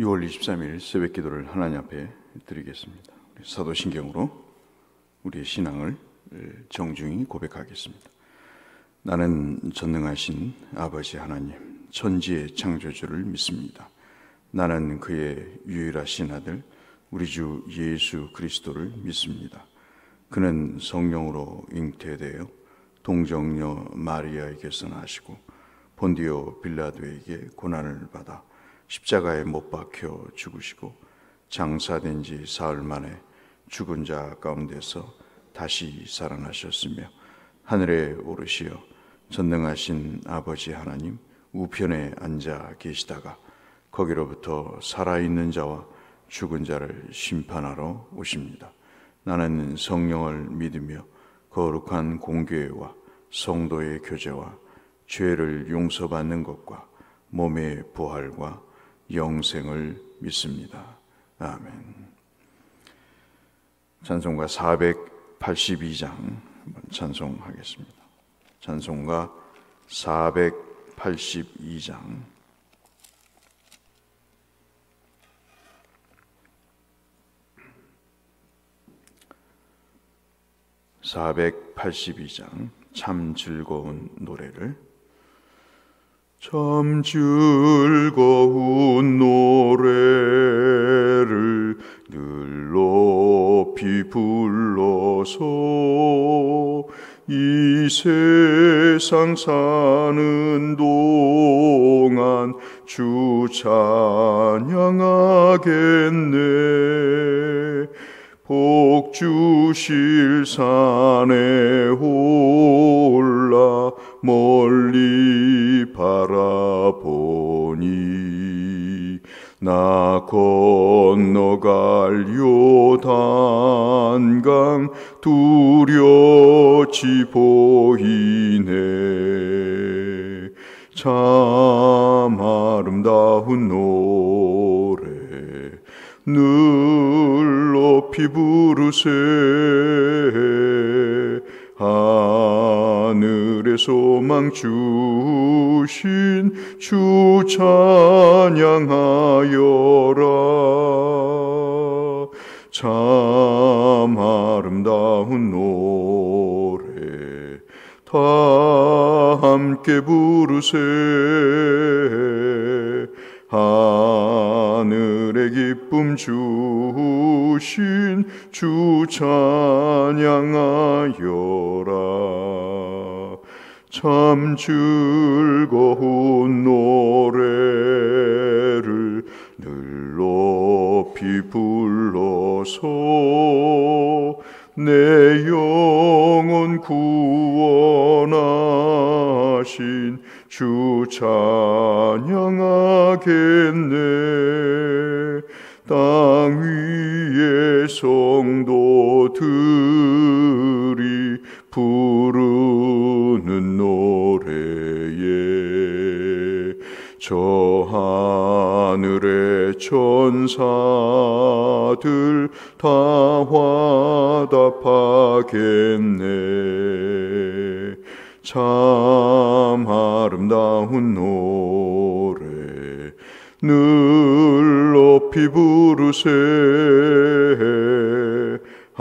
6월 23일 새벽 기도를 하나님 앞에 드리겠습니다. 사도신경으로 우리의 신앙을 정중히 고백하겠습니다. 나는 전능하신 아버지 하나님, 천지의 창조주를 믿습니다. 나는 그의 유일하신 아들 우리 주 예수 그리스도를 믿습니다. 그는 성령으로 잉태되어 동정녀 마리아에게서 나시고 본디오 빌라도에게 고난을 받아 십자가에 못 박혀 죽으시고 장사된 지 사흘 만에 죽은 자 가운데서 다시 살아나셨으며 하늘에 오르시어 전능하신 아버지 하나님 우편에 앉아 계시다가 거기로부터 살아있는 자와 죽은 자를 심판하러 오십니다. 나는 성령을 믿으며 거룩한 공교회와 성도의 교제와 죄를 용서받는 것과 몸의 부활과 영생을 믿습니다. 아멘. 찬송가 482장 찬송하겠습니다. 찬송가 482장. 참 즐거운 노래를 참 즐거운 노래를 늘 높이 불러서 이 세상 사는 동안 주 찬양하겠네. 복 주실 산에 올라 멀리 바라보니 나 건너갈 요단강 뚜렷이 보이네. 참 아름다운 노래 늘 높이 부르세. 하늘의 소망 주신 주 찬양하여라. 참 아름다운 노래 다 함께 부르세. 하늘의 기쁨 주신 주 찬양하여라. 참 즐거운 노래를 늘 높이 불러서 내 영혼 구원하신 주 찬양하겠네. 땅 위의 성도들이 부르는 노래에 저 하늘의 천사들 다 화답하겠네. 참 아름다운 노래 늘 높이 부르세.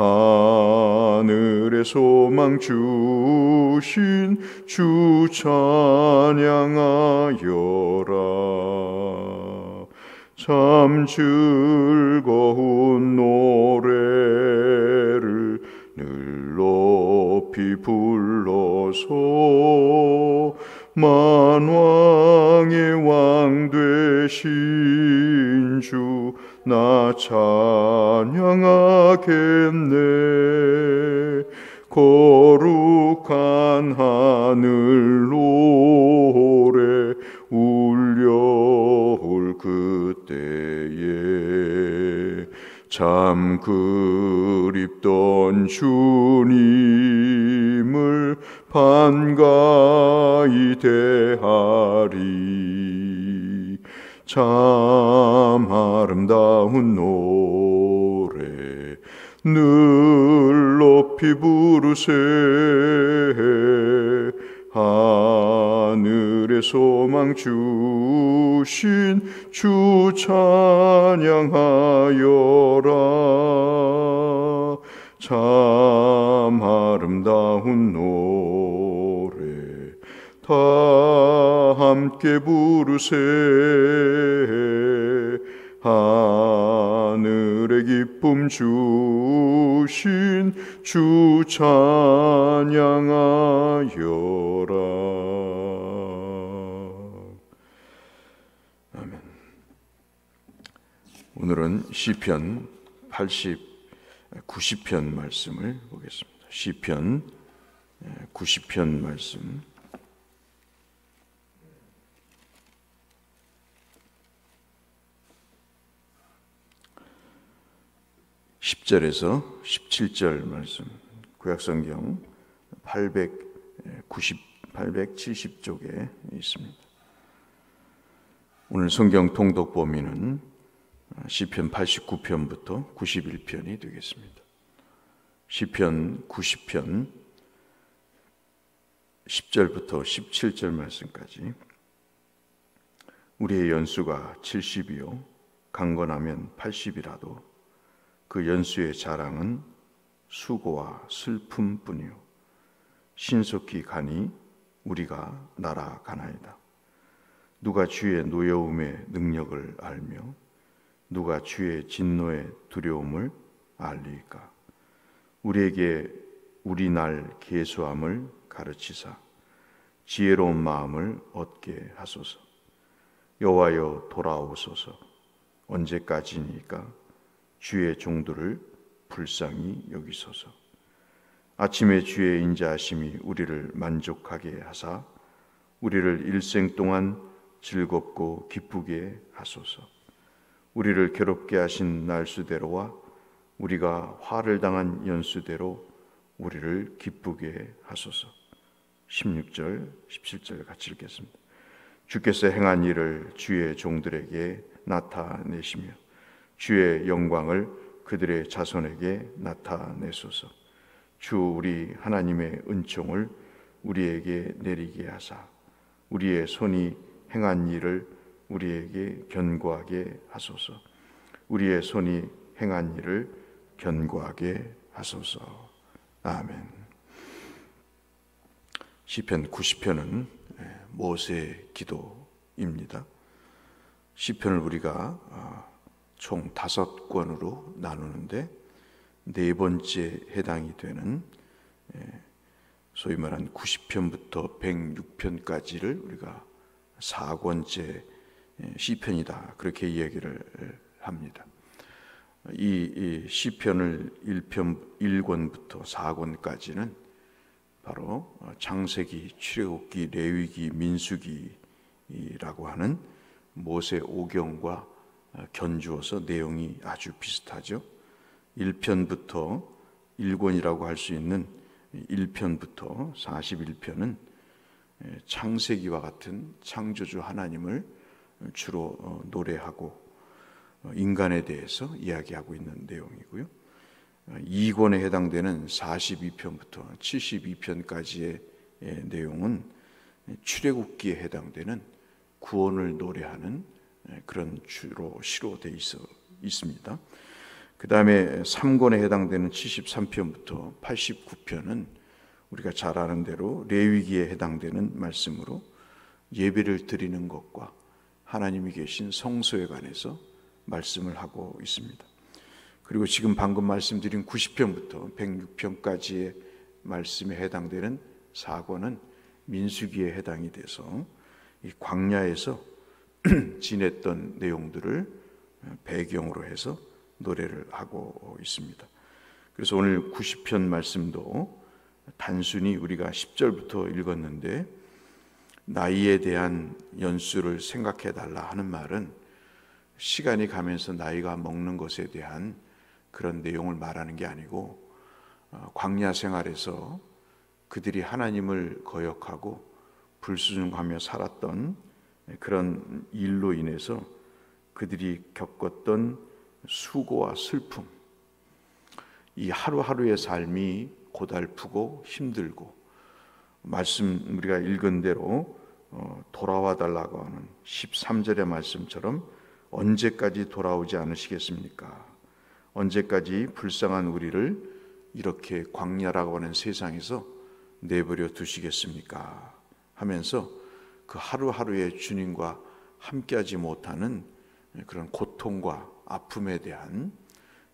하늘의 소망 주신 주 찬양하여라. 참 즐거운 노래를 늘 높이 불러서 만왕의 왕 되신 주 나 찬양하겠네. 거룩한 하늘 노래 울려올 그때에 참 그립던 주님을 반가이 대하리. 참 아름다운 노래 늘 높이 부르세. 하늘의 소망 주신 주 주 찬양하여라. 참 아름다운 노래 다 함께 부르세. 하늘의 기쁨 주신 주 찬양하여라. 아멘. 오늘은 시편 90편 말씀을 보겠습니다. 시편 90편 말씀 10절에서 17절 말씀, 구약성경 870쪽에 있습니다. 오늘 성경 통독 범위는 시편 89편부터 91편이 되겠습니다. 시편 90편 10절부터 17절 말씀까지. 우리의 연수가 70이요 강건하면 80이라도 그 연수의 자랑은 수고와 슬픔뿐이요 신속히 가니 우리가 날아가나이다. 누가 주의 노여움의 능력을 알며 누가 주의 진노의 두려움을 알리까. 우리에게 우리 날 계수함을 가르치사 지혜로운 마음을 얻게 하소서. 여호와여 돌아오소서. 언제까지니까 주의 종들을 불쌍히 여기소서. 아침에 주의 인자하심이 우리를 만족하게 하사 우리를 일생 동안 즐겁고 기쁘게 하소서. 우리를 괴롭게 하신 날수대로와 우리가 화를 당한 연수대로 우리를 기쁘게 하소서. 16절, 17절 같이 읽겠습니다. 주께서 행한 일을 주의 종들에게 나타내시며 주의 영광을 그들의 자손에게 나타내소서. 주 우리 하나님의 은총을 우리에게 내리게 하사 우리의 손이 행한 일을 우리에게 견고하게 하소서. 우리의 손이 행한 일을 견고하게 하소서. 아멘. 시편 90편은 모세의 기도입니다. 시편을 우리가 총 5권으로 나누는데 네 번째 해당이 되는 소위 말한 90편부터 106편까지를 우리가 4권째 시편이다, 그렇게 이야기를 합니다. 이 시편을 1권부터 4권까지는 바로 창세기, 출애굽기, 레위기, 민수기라고 하는 모세 오경과 견주어서 내용이 아주 비슷하죠. 1편부터 1권이라고 할 수 있는 1편부터 41편은 창세기와 같은 창조주 하나님을 주로 노래하고 인간에 대해서 이야기하고 있는 내용이고요. 2권에 해당되는 42편부터 72편까지의 내용은 출애굽기에 해당되는 구원을 노래하는 그런 주로 시로 되어 있습니다. 그 다음에 3권에 해당되는 73편부터 89편은 우리가 잘 아는 대로 레위기에 해당되는 말씀으로 예배를 드리는 것과 하나님이 계신 성소에 관해서 말씀을 하고 있습니다. 그리고 지금 방금 말씀드린 90편부터 106편까지의 말씀에 해당되는 4권은 민수기에 해당이 돼서 이 광야에서 지냈던 내용들을 배경으로 해서 노래를 하고 있습니다. 그래서 오늘 90편 말씀도 단순히 우리가 10절부터 읽었는데 나이에 대한 연수를 생각해 달라 하는 말은 시간이 가면서 나이가 먹는 것에 대한 그런 내용을 말하는 게 아니고 광야 생활에서 그들이 하나님을 거역하고 불순종하며 살았던 그런 일로 인해서 그들이 겪었던 수고와 슬픔, 이 하루하루의 삶이 고달프고 힘들고 말씀 우리가 읽은 대로 돌아와 달라고 하는 13절의 말씀처럼 언제까지 돌아오지 않으시겠습니까? 언제까지 불쌍한 우리를 이렇게 광야라고 하는 세상에서 내버려 두시겠습니까? 하면서 그 하루하루의 주님과 함께하지 못하는 그런 고통과 아픔에 대한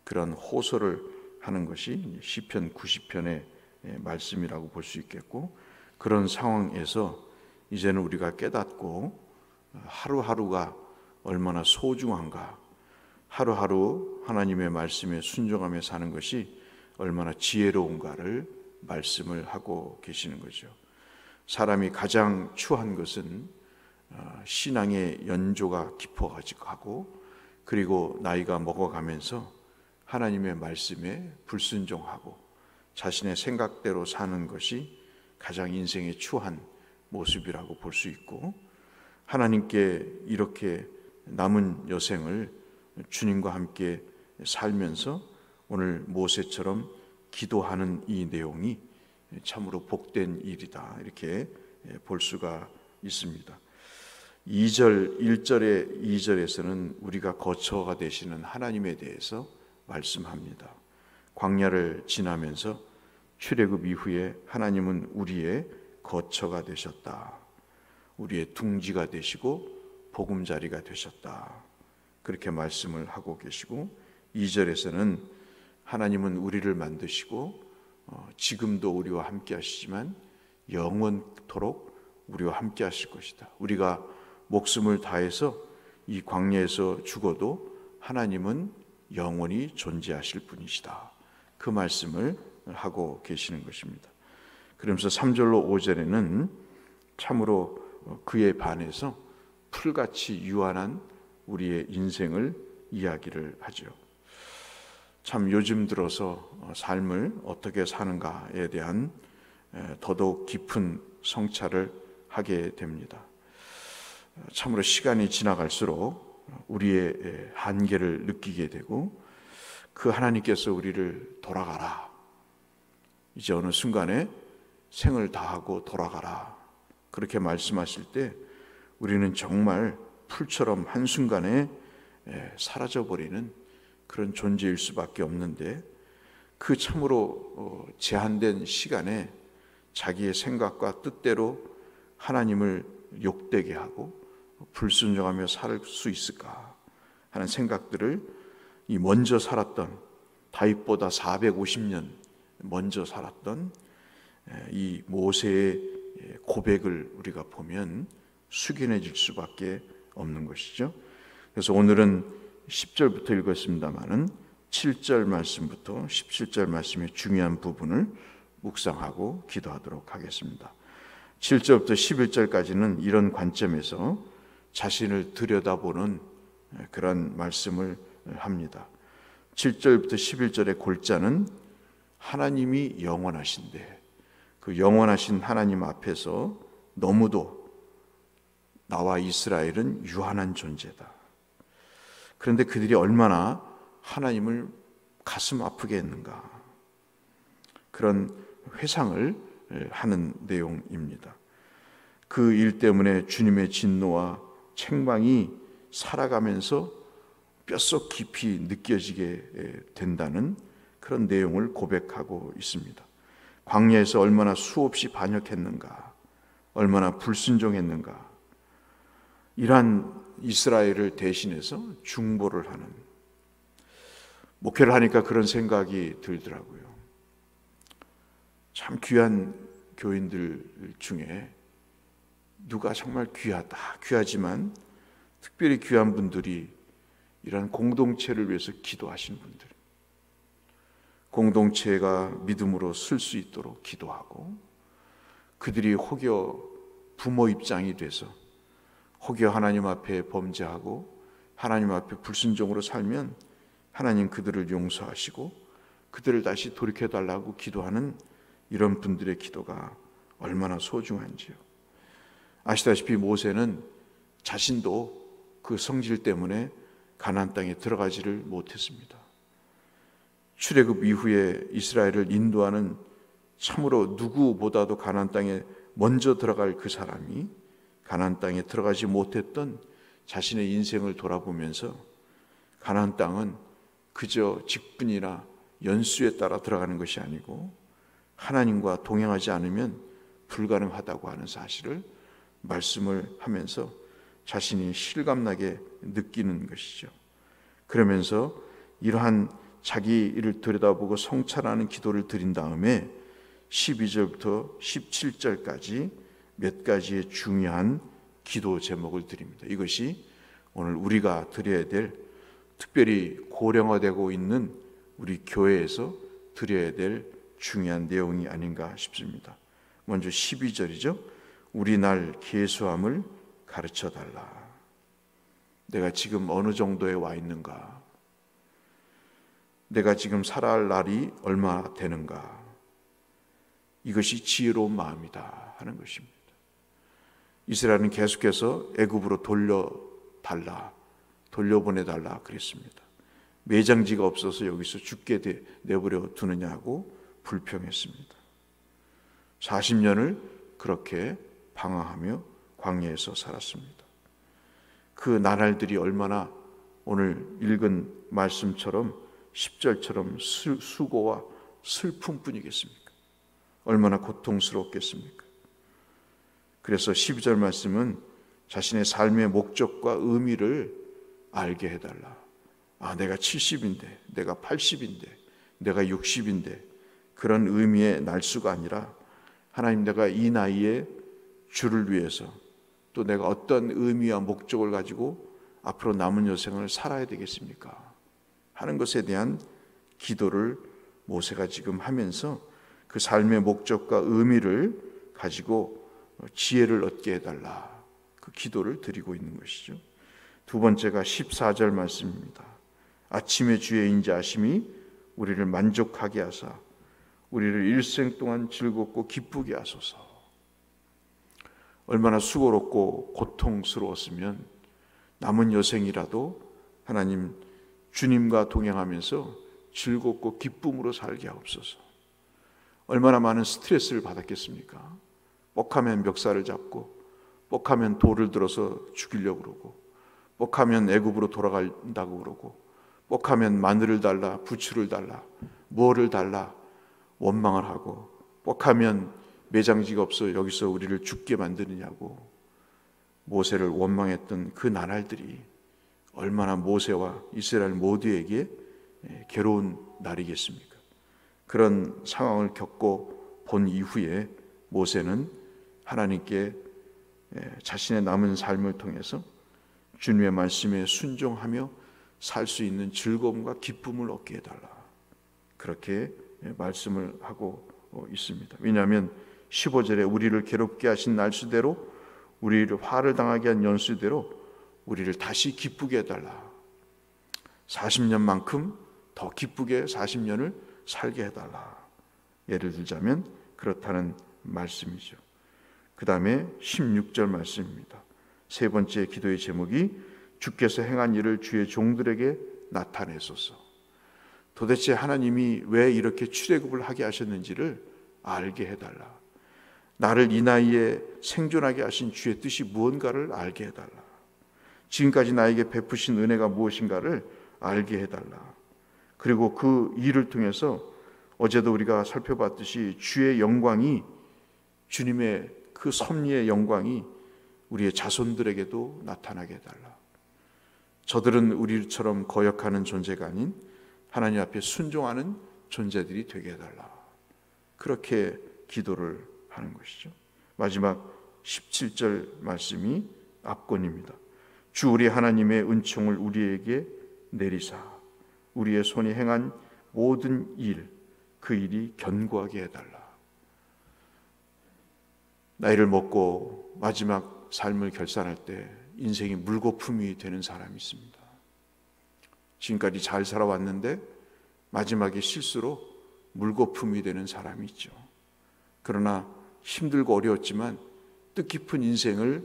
그런 호소를 하는 것이 시편 90편의 말씀이라고 볼 수 있겠고, 그런 상황에서 이제는 우리가 깨닫고 하루하루가 얼마나 소중한가, 하루하루 하나님의 말씀에 순종하며 사는 것이 얼마나 지혜로운가를 말씀을 하고 계시는 거죠. 사람이 가장 추한 것은 신앙의 연조가 깊어가지고 하고, 그리고 나이가 먹어가면서 하나님의 말씀에 불순종하고 자신의 생각대로 사는 것이 가장 인생의 추한 모습이라고 볼 수 있고, 하나님께 이렇게 남은 여생을 주님과 함께 살면서 오늘 모세처럼 기도하는 이 내용이 참으로 복된 일이다, 이렇게 볼 수가 있습니다. 1절의 2절에서는 우리가 거처가 되시는 하나님에 대해서 말씀합니다. 광야를 지나면서 출애굽 이후에 하나님은 우리의 거처가 되셨다, 우리의 둥지가 되시고 보금자리가 되셨다, 그렇게 말씀을 하고 계시고, 2절에서는 하나님은 우리를 만드시고 지금도 우리와 함께 하시지만 영원토록 우리와 함께 하실 것이다. 우리가 목숨을 다해서 이 광야에서 죽어도 하나님은 영원히 존재하실 분이시다, 그 말씀을 하고 계시는 것입니다. 그러면서 3절로 5절에는 참으로 그에 반해서 풀같이 유한한 우리의 인생을 이야기를 하죠. 참 요즘 들어서 삶을 어떻게 사는가에 대한 더더욱 깊은 성찰을 하게 됩니다. 참으로 시간이 지나갈수록 우리의 한계를 느끼게 되고, 그 하나님께서 우리를 돌아가라, 이제 어느 순간에 생을 다하고 돌아가라, 그렇게 말씀하실 때 우리는 정말 풀처럼 한순간에 사라져버리는 그런 존재일 수밖에 없는데, 그 참으로 제한된 시간에 자기의 생각과 뜻대로 하나님을 욕되게 하고 불순종하며 살 수 있을까 하는 생각들을 이 먼저 살았던, 다윗보다 450년 먼저 살았던 이 모세의 고백을 우리가 보면 숙연해질 수밖에 없는 것이죠. 그래서 오늘은 10절부터 읽었습니다마는 7절 말씀부터 17절 말씀의 중요한 부분을 묵상하고 기도하도록 하겠습니다. 7절부터 11절까지는 이런 관점에서 자신을 들여다보는 그런 말씀을 합니다. 7절부터 11절의 골자는 하나님이 영원하신데, 그 영원하신 하나님 앞에서 너무도 나와 이스라엘은 유한한 존재다. 그런데 그들이 얼마나 하나님을 가슴 아프게 했는가, 그런 회상을 하는 내용입니다. 그 일 때문에 주님의 진노와 책망이 살아가면서 뼛속 깊이 느껴지게 된다는 그런 내용을 고백하고 있습니다. 광야에서 얼마나 수없이 반역했는가, 얼마나 불순종했는가, 이러한 이스라엘을 대신해서 중보를 하는, 목회를 하니까 그런 생각이 들더라고요. 참 귀한 교인들 중에 누가 정말 귀하지만 특별히 귀한 분들이 이러한 공동체를 위해서 기도하시는 분들, 공동체가 믿음으로 쓸 수 있도록 기도하고, 그들이 혹여 부모 입장이 돼서 혹여 하나님 앞에 범죄하고 하나님 앞에 불순종으로 살면 하나님 그들을 용서하시고 그들을 다시 돌이켜달라고 기도하는 이런 분들의 기도가 얼마나 소중한지요. 아시다시피 모세는 자신도 그 성질 때문에 가나안 땅에 들어가지를 못했습니다. 출애굽 이후에 이스라엘을 인도하는 참으로 누구보다도 가나안 땅에 먼저 들어갈 그 사람이 가나안 땅에 들어가지 못했던 자신의 인생을 돌아보면서 가나안 땅은 그저 직분이나 연수에 따라 들어가는 것이 아니고 하나님과 동행하지 않으면 불가능하다고 하는 사실을 말씀을 하면서 자신이 실감나게 느끼는 것이죠. 그러면서 이러한 자기 일을 들여다보고 성찰하는 기도를 드린 다음에 12절부터 17절까지 몇 가지의 중요한 기도 제목을 드립니다. 이것이 오늘 우리가 드려야 될, 특별히 고령화되고 있는 우리 교회에서 드려야 될 중요한 내용이 아닌가 싶습니다. 먼저 12절이죠. 우리 날 계수함을 가르쳐 달라. 내가 지금 어느 정도에 와 있는가? 내가 지금 살아야 할 날이 얼마 되는가? 이것이 지혜로운 마음이다 하는 것입니다. 이스라엘은 계속해서 애굽으로 돌려보내달라 그랬습니다. 매장지가 없어서 여기서 죽게 내버려 두느냐고 불평했습니다. 40년을 그렇게 방황하며 광야에서 살았습니다. 그 나날들이 얼마나 오늘 읽은 말씀처럼 10절처럼 수고와 슬픔뿐이겠습니까? 얼마나 고통스럽겠습니까? 그래서 12절 말씀은 자신의 삶의 목적과 의미를 알게 해달라. 내가 70인데, 내가 80인데, 내가 60인데 그런 의미의 날수가 아니라 하나님, 내가 이 나이에 주를 위해서 또 내가 어떤 의미와 목적을 가지고 앞으로 남은 여생을 살아야 되겠습니까? 하는 것에 대한 기도를 모세가 지금 하면서 그 삶의 목적과 의미를 가지고 지혜를 얻게 해달라, 그 기도를 드리고 있는 것이죠. 두 번째가 14절 말씀입니다. 아침의 주의 인자하심이 우리를 만족하게 하사 우리를 일생 동안 즐겁고 기쁘게 하소서. 얼마나 수고롭고 고통스러웠으면 남은 여생이라도 하나님 주님과 동행하면서 즐겁고 기쁨으로 살게 하옵소서. 얼마나 많은 스트레스를 받았겠습니까? 뻑하면 멱살을 잡고, 뻑하면 돌을 들어서 죽이려고 그러고, 뻑하면 애굽으로 돌아간다고 그러고, 뻑하면 마늘을 달라, 부추를 달라, 무엇을 달라 원망을 하고, 뻑하면 매장지가 없어 여기서 우리를 죽게 만드느냐고 모세를 원망했던 그 나날들이 얼마나 모세와 이스라엘 모두에게 괴로운 날이겠습니까? 그런 상황을 겪고 본 이후에 모세는 하나님께 자신의 남은 삶을 통해서 주님의 말씀에 순종하며 살 수 있는 즐거움과 기쁨을 얻게 해달라, 그렇게 말씀을 하고 있습니다. 왜냐하면 15절에 우리를 괴롭게 하신 날수대로, 우리를 화를 당하게 한 연수대로 우리를 다시 기쁘게 해달라. 40년만큼 더 기쁘게 40년을 살게 해달라. 예를 들자면 그렇다는 말씀이죠. 그 다음에 16절 말씀입니다. 세 번째 기도의 제목이 주께서 행한 일을 주의 종들에게 나타내소서. 도대체 하나님이 왜 이렇게 출애굽을 하게 하셨는지를 알게 해달라. 나를 이 나이에 생존하게 하신 주의 뜻이 무언가를 알게 해달라. 지금까지 나에게 베푸신 은혜가 무엇인가를 알게 해달라. 그리고 그 일을 통해서 어제도 우리가 살펴봤듯이 주의 영광이, 주님의 그 섭리의 영광이 우리의 자손들에게도 나타나게 해달라. 저들은 우리처럼 거역하는 존재가 아닌 하나님 앞에 순종하는 존재들이 되게 해달라. 그렇게 기도를 하는 것이죠. 마지막 17절 말씀이 압권입니다. 주 우리 하나님의 은총을 우리에게 내리사 우리의 손이 행한 모든 일, 그 일이 견고하게 해달라. 나이를 먹고 마지막 삶을 결산할 때 인생이 물거품이 되는 사람이 있습니다. 지금까지 잘 살아왔는데 마지막에 실수로 물거품이 되는 사람이 있죠. 그러나 힘들고 어려웠지만 뜻깊은 인생을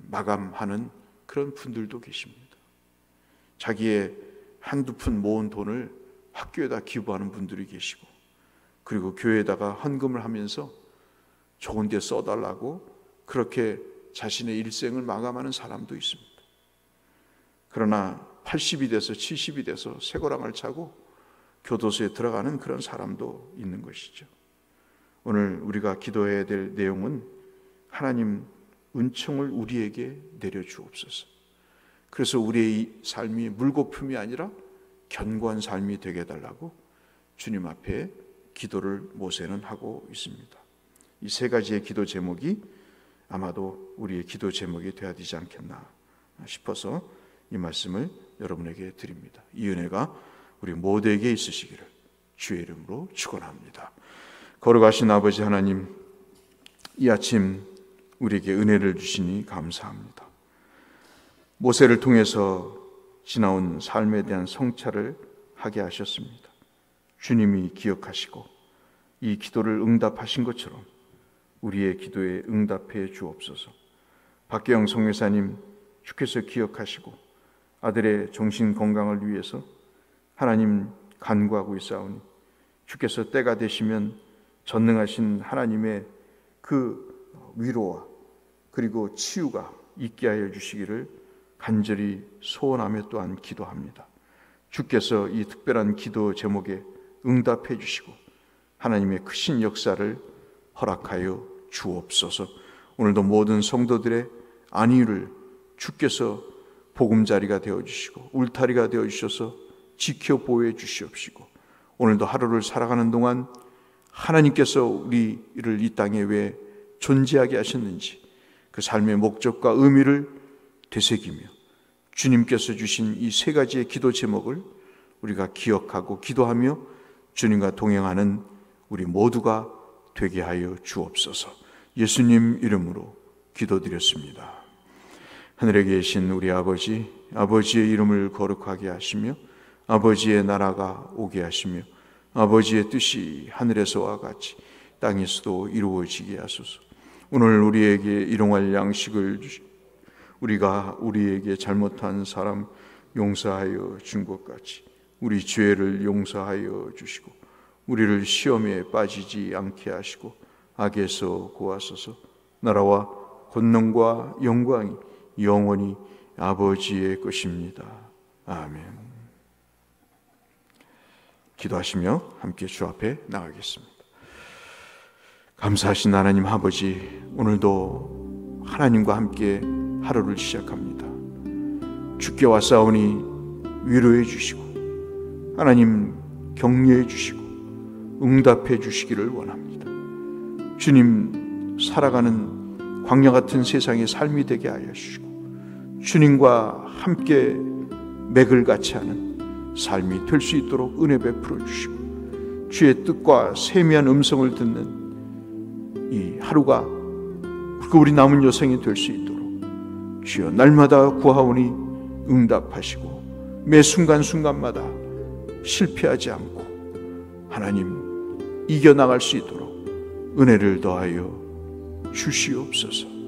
마감하는 그런 분들도 계십니다. 자기의 한두 푼 모은 돈을 학교에다 기부하는 분들이 계시고, 그리고 교회에다가 헌금을 하면서 좋은 데 써달라고 그렇게 자신의 일생을 마감하는 사람도 있습니다. 그러나 80이 돼서 70이 돼서 쇠고랑을 차고 교도소에 들어가는 그런 사람도 있는 것이죠. 오늘 우리가 기도해야 될 내용은 하나님 은총을 우리에게 내려주옵소서. 그래서 우리의 삶이 물거품이 아니라 견고한 삶이 되게 해달라고 주님 앞에 기도를 모세는 하고 있습니다. 이 세 가지의 기도 제목이 아마도 우리의 기도 제목이 되어야 되지 않겠나 싶어서 이 말씀을 여러분에게 드립니다. 이 은혜가 우리 모두에게 있으시기를 주의 이름으로 축원합니다. 거룩하신 아버지 하나님, 이 아침 우리에게 은혜를 주시니 감사합니다. 모세를 통해서 지나온 삶에 대한 성찰을 하게 하셨습니다. 주님이 기억하시고 이 기도를 응답하신 것처럼 우리의 기도에 응답해 주옵소서. 박계영 성회사님, 주께서 기억하시고 아들의 정신 건강을 위해서 하나님 간구하고 있사오니 주께서 때가 되시면 전능하신 하나님의 그 위로와 그리고 치유가 있게 하여 주시기를 간절히 소원하며 또한 기도합니다. 주께서 이 특별한 기도 제목에 응답해 주시고 하나님의 크신 역사를 허락하여 주옵소서. 오늘도 모든 성도들의 안위를 주께서 보금자리가 되어주시고 울타리가 되어주셔서 지켜 보호해 주시옵시고, 오늘도 하루를 살아가는 동안 하나님께서 우리를 이 땅에 왜 존재하게 하셨는지 그 삶의 목적과 의미를 되새기며 주님께서 주신 이 세 가지의 기도 제목을 우리가 기억하고 기도하며 주님과 동행하는 우리 모두가 되게 하여 주옵소서. 예수님 이름으로 기도드렸습니다. 하늘에 계신 우리 아버지, 아버지의 이름을 거룩하게 하시며 아버지의 나라가 오게 하시며 아버지의 뜻이 하늘에서와 같이 땅에서도 이루어지게 하소서. 오늘 우리에게 일용할 양식을 주시고 우리가 우리에게 잘못한 사람 용서하여 준 것 같이 우리 죄를 용서하여 주시고 우리를 시험에 빠지지 않게 하시고 악에서 구하소서. 나라와 권능과 영광이 영원히 아버지의 것입니다. 아멘. 기도하시며 함께 주 앞에 나가겠습니다. 감사하신 하나님 아버지, 오늘도 하나님과 함께 하루를 시작합니다. 주께 왔사오니 위로해 주시고 하나님 격려해 주시고 응답해 주시기를 원합니다. 주님, 살아가는 광야 같은 세상의 삶이 되게 하여 주시고 주님과 함께 맥을 같이 하는 삶이 될 수 있도록 은혜 베풀어 주시고 주의 뜻과 세미한 음성을 듣는 이 하루가 우리 남은 여생이 될 수 있도록 주여 날마다 구하오니 응답하시고 매 순간순간마다 실패하지 않고 하나님 이겨나갈 수 있도록 은혜를 더하여 주시옵소서.